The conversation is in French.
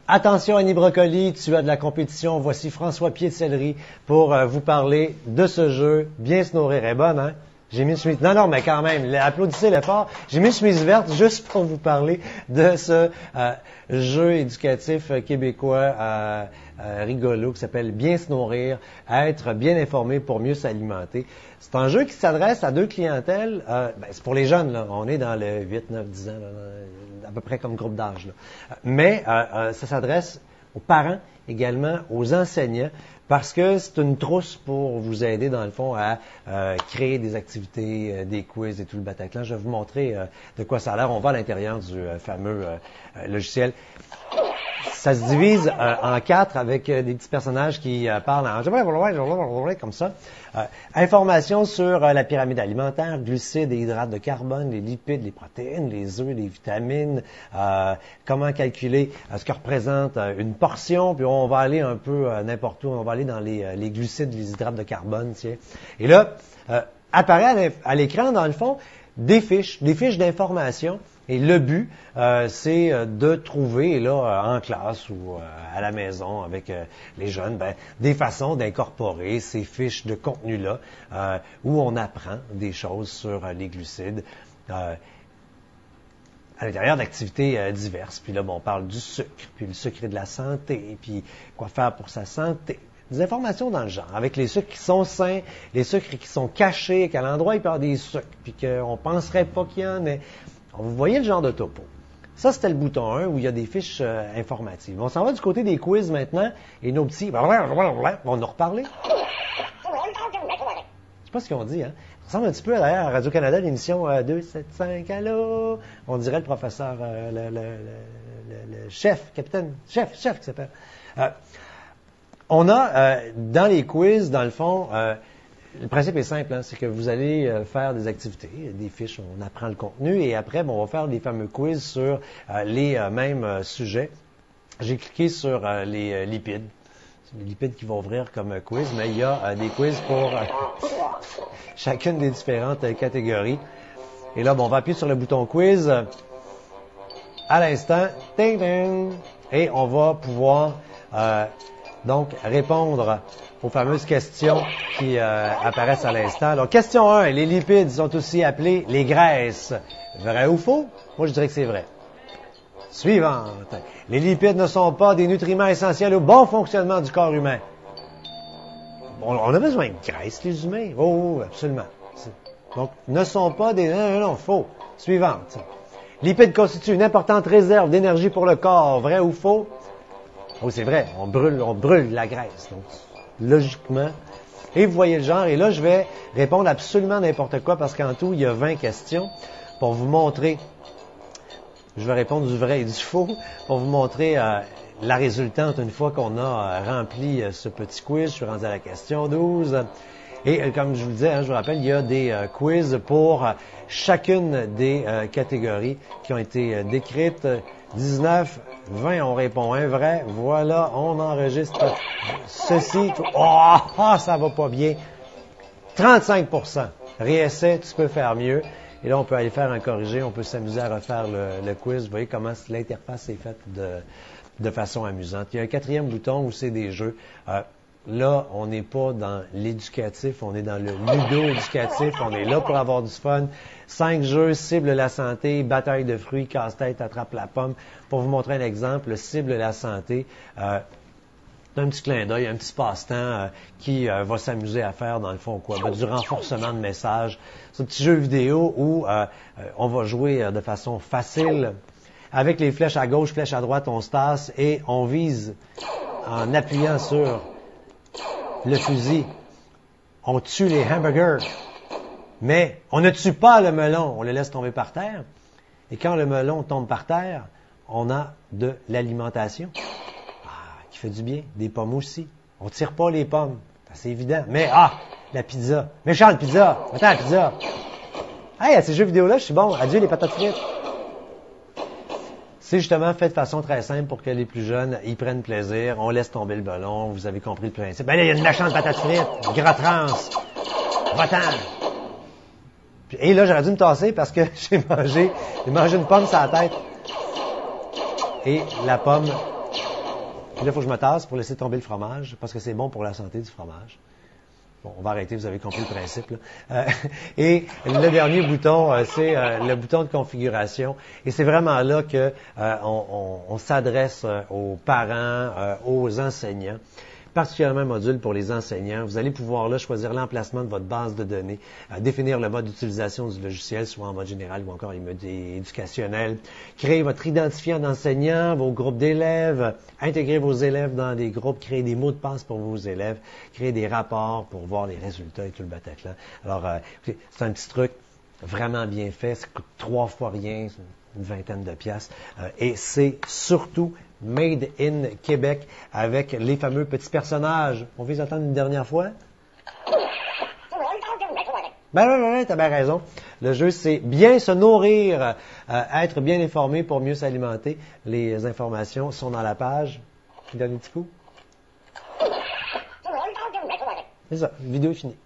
Attention Annie Brocoli, tu as de la compétition. Voici François Pied-de-Céleri pour vous parler de ce jeu. Bien se nourrir est bonne, hein? J'ai mis une chemise... Non, mais quand même, applaudissez l'effort. J'ai mis une chemise verte juste pour vous parler de ce jeu éducatif québécois rigolo qui s'appelle Bien se nourrir, être bien informé pour mieux s'alimenter. C'est un jeu qui s'adresse à deux clientèles. C'est pour les jeunes, là. On est dans le 8, 9, 10 ans, là, à peu près comme groupe d'âge. Mais ça s'adresse aux parents, également aux enseignants, parce que c'est une trousse pour vous aider, dans le fond, à créer des activités, des quiz et tout le Bataclan. Je vais vous montrer de quoi ça a l'air. On va à l'intérieur du fameux logiciel. Ça se divise en 4 avec des petits personnages qui parlent en comme ça. Informations sur la pyramide alimentaire, glucides et hydrates de carbone, les lipides, les protéines, les œufs, les vitamines, comment calculer ce que représente une portion, puis on va aller un peu n'importe où, on va aller dans les glucides, les hydrates de carbone, tiens. Et là, apparaît à l'écran, dans le fond, des fiches d'information. Et le but, c'est de trouver, là, en classe ou à la maison avec les jeunes, des façons d'incorporer ces fiches de contenu-là où on apprend des choses sur les glucides à l'intérieur d'activités diverses. Puis là, on parle du sucre, puis le sucre est de la santé, puis quoi faire pour sa santé. Des informations dans le genre, avec les sucres qui sont sains, les sucres qui sont cachés, qu'à l'endroit il peut y avoir des sucres, puis qu'on ne penserait pas qu'il y en ait. Vous voyez le genre de topo. Ça, c'était le bouton 1 où il y a des fiches informatives. On s'en va du côté des quiz maintenant et nos petits vont nous reparler. Je sais pas ce qu'ils ont dit, hein? Ça ressemble un petit peu à Radio-Canada, l'émission 275, allô? On dirait le professeur, le chef, capitaine, chef qui s'appelle. On a, dans les quiz, dans le fond, le principe est simple, hein, c'est que vous allez faire des activités, des fiches, on apprend le contenu, et après, on va faire des fameux quiz sur les mêmes sujets. J'ai cliqué sur les lipides. C'est les lipides qui vont ouvrir comme quiz, mais il y a des quiz pour chacune des différentes catégories. Et là, on va appuyer sur le bouton quiz à l'instant, ding, ding, et on va pouvoir donc répondre aux fameuses questions qui apparaissent à l'instant. Alors, question 1, les lipides sont aussi appelés les graisses. Vrai ou faux? Moi, je dirais que c'est vrai. Suivante. Les lipides ne sont pas des nutriments essentiels au bon fonctionnement du corps humain. On a besoin de graisse, les humains. Oh, absolument. Donc, ne sont pas des... Non, faux. Suivante. Lipides constituent une importante réserve d'énergie pour le corps. Vrai ou faux? Oh, c'est vrai. On brûle la graisse. Donc, logiquement. Et vous voyez le genre. Et là, je vais répondre absolument n'importe quoi parce qu'en tout, il y a 20 questions pour vous montrer. Je vais répondre du vrai et du faux pour vous montrer la résultante une fois qu'on a rempli ce petit quiz. Je suis rendu à la question 12. Et comme je vous le disais, je vous rappelle, il y a des quiz pour chacune des catégories qui ont été décrites. 19, 20, on répond un vrai. Voilà, on enregistre ceci. Oh, ça va pas bien. 35%. Réessai, tu peux faire mieux. Et là, on peut aller faire un corrigé. On peut s'amuser à refaire le quiz. Vous voyez comment l'interface est faite de façon amusante. Il y a un 4e bouton où c'est des jeux. Là, on n'est pas dans l'éducatif, on est dans le ludo-éducatif. On est là pour avoir du fun. 5 jeux, cible la santé, bataille de fruits, casse-tête, attrape la pomme. Pour vous montrer un exemple, cible la santé. Un petit clin d'œil, un petit passe-temps qui va s'amuser à faire, dans le fond, quoi? Du renforcement de messages. C'est un petit jeu vidéo où on va jouer de façon facile. Avec les flèches à gauche, flèches à droite, on se tasse et on vise en appuyant sur le fusil. On tue les hamburgers. Mais on ne tue pas le melon, on le laisse tomber par terre. Et quand le melon tombe par terre, on a de l'alimentation. Qui fait du bien. Des pommes aussi. On tire pas les pommes. C'est évident. Mais, la pizza. Méchante pizza. Attends, la pizza. Hey, à ces jeux vidéo-là, je suis bon. Adieu les patates frites. C'est justement fait de façon très simple pour que les plus jeunes y prennent plaisir. On laisse tomber le ballon. Vous avez compris le principe. Ben là, il y a une méchante patate frite. Gras trans. Va-t'en. Et là, j'aurais dû me tasser parce que j'ai mangé une pomme sur la tête. Et la pomme Puis là, il faut que je me tasse pour laisser tomber le fromage, parce que c'est bon pour la santé du fromage. Bon, on va arrêter, vous avez compris le principe. Là. Et le dernier bouton, c'est le bouton de configuration. Et c'est vraiment là que on s'adresse aux parents, aux enseignants. Particulièrement un module pour les enseignants. Vous allez pouvoir là choisir l'emplacement de votre base de données, définir le mode d'utilisation du logiciel, soit en mode général ou encore en mode éducationnel, créer votre identifiant d'enseignant, vos groupes d'élèves, intégrer vos élèves dans des groupes, créer des mots de passe pour vos élèves, créer des rapports pour voir les résultats et tout le Bataclan. Alors, c'est un petit truc vraiment bien fait, ça coûte 3 fois rien, une vingtaine de piastres, et c'est surtout Made in Québec avec les fameux petits personnages. On veut les entendre une dernière fois? Ben, t'as bien raison. Le jeu, c'est bien se nourrir, être bien informé pour mieux s'alimenter. Les informations sont dans la page. Dernier petit coup. C'est ça, la vidéo est finie.